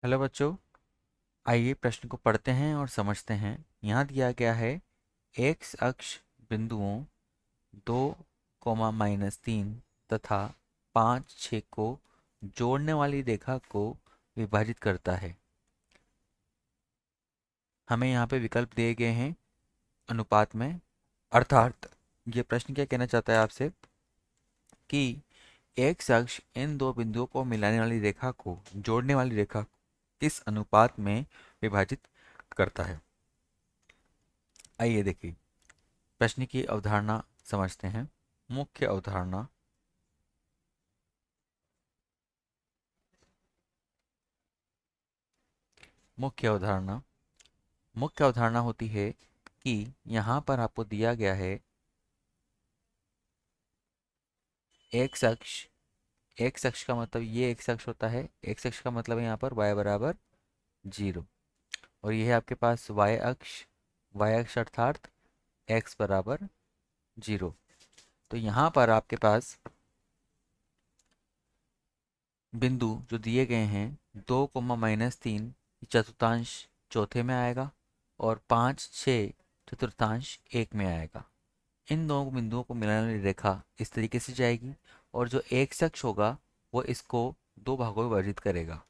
Hello बच्चों। आइए प्रश्न को पढ़ते हैं और समझते हैं। यहाँ दिया गया है एक्स अक्ष बिंदुओं 2, -3 तथा 5, 6 को जोड़ने वाली रेखा को विभाजित करता है। हमें यहाँ पे विकल्प दिए गए हैं अनुपात में। अर्थात ये प्रश्न क्या कहना चाहता है आपसे कि एक्स अक्ष इन दो बिंदुओं को मिलाने वाली रेखा को जोड़ने वाली रेखा किस अनुपात में विभाजित करता है। आइए देखिए प्रश्न की अवधारणा समझते हैं। मुख्य अवधारणा। मुख्य अवधारणा मुख्य अवधारणा होती है कि यहाँ पर आपको दिया गया है एक्स अक्ष। एक्स अक्ष का मतलब ये एक्स अक्ष होता है। एक्स अक्ष का मतलब है यहाँ पर y बराबर 0। और ये है आपके पास y अक्ष। y अक्ष अर्थात x बराबर 0। तो यहाँ पर आपके पास बिंदु जो दिए गए हैं 2, -3 चतुर्थांश चौथे में आएगा और 5, 6 चतुर्थांश एक में आएगा। इन दोनों बिंदुओं को मिलाने वाली रेखा इस तरीके से जाएगी और जो एक अक्ष होगा वो इसको दो भागों में विभाजित करेगा।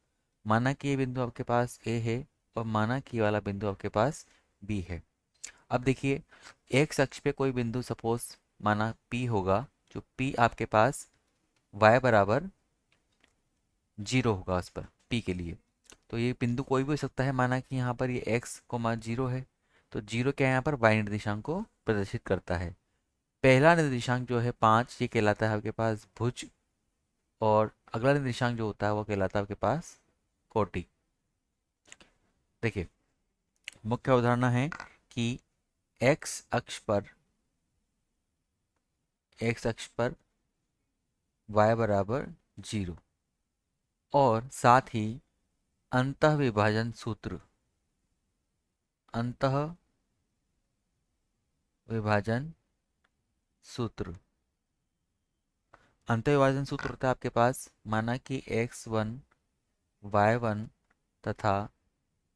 माना कि ये बिंदु आपके पास ए है और माना कि ये वाला बिंदु आपके पास बी है। अब देखिए एक अक्ष पे कोई बिंदु सपोज माना पी होगा, जो पी आपके पास वाई बराबर 0 होगा उस पर पी के लिए। तो ये बिंदु कोई भी हो सकता है। माना कि यहाँ पर ये एक्स कोमा 0 है, तो 0 क्या है यहाँ पर वाई निर्देशांक को प्रदर्शित करता है। पहला निर्देशांक जो है 5, ये कहलाता है आपके पास भुज। और अगला निर्देशांक जो होता है वो कहलाता है आपके पास कोटि। देखिए मुख्य अवधारणा है कि एक्स अक्ष पर y बराबर 0 और साथ ही अंतः विभाजन सूत्र अंतः विभाजन सूत्र अंतः विभाजन सूत्र होता है आपके पास। माना कि x1 y1 तथा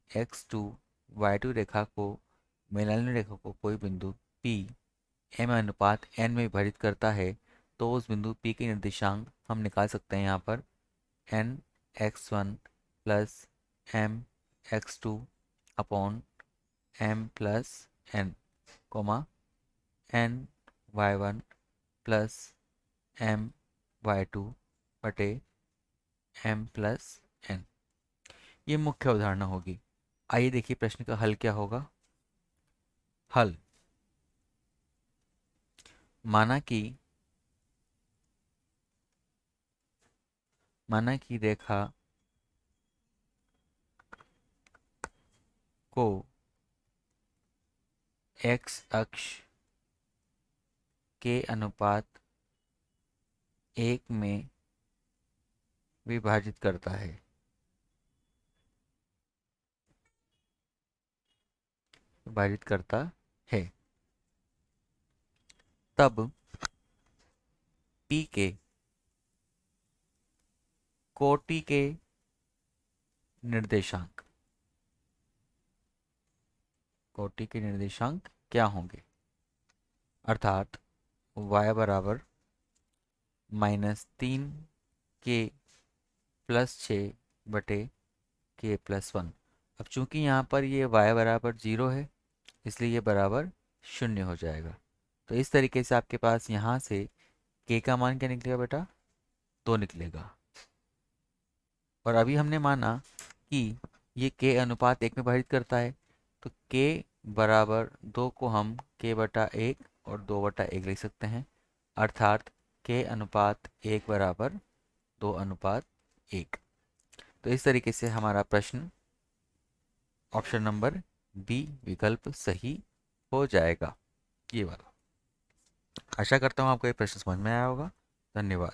x2 y2 रेखा को मिलाने रेखा को कोई बिंदु P m अनुपात n में विभाजित करता है, तो उस बिंदु P के निर्देशांक हम निकाल सकते हैं यहाँ पर n x1 plus m x2 upon m plus n comma n y1 plus m y2 बटे m प्लस n। ये मुख्य अवधारणा होगी। आइए देखिए प्रश्न का हल क्या होगा। हल। माना कि रेखा को x अक्ष के अनुपात 1 में विभाजित करता है। विभाजित करता है तब P के कोटि के निर्देशांक क्या होंगे। अर्थात y बराबर -3 के प्लस 6 बटे के प्लस 1। अब चूंकि यहाँ पर ये y बराबर 0 है, इसलिए ये बराबर 0 हो जाएगा। तो इस तरीके से आपके पास यहाँ से k का मान क्या निकलेगा बेटा, 2 निकलेगा। और अभी हमने माना कि ये k अनुपात 1 में विभाजित करता है, तो k बराबर 2 को हम k/1 और 2/1 लिख सकते हैं। अर्थात k अनुपात 1 बराबर 2:1। तो इस तरीके से हमारा प्रश्न ऑप्शन नंबर बी विकल्प सही हो जाएगा, ये वाला। आशा करता हूँ आपको ये प्रश्न समझ में आया होगा। धन्यवाद।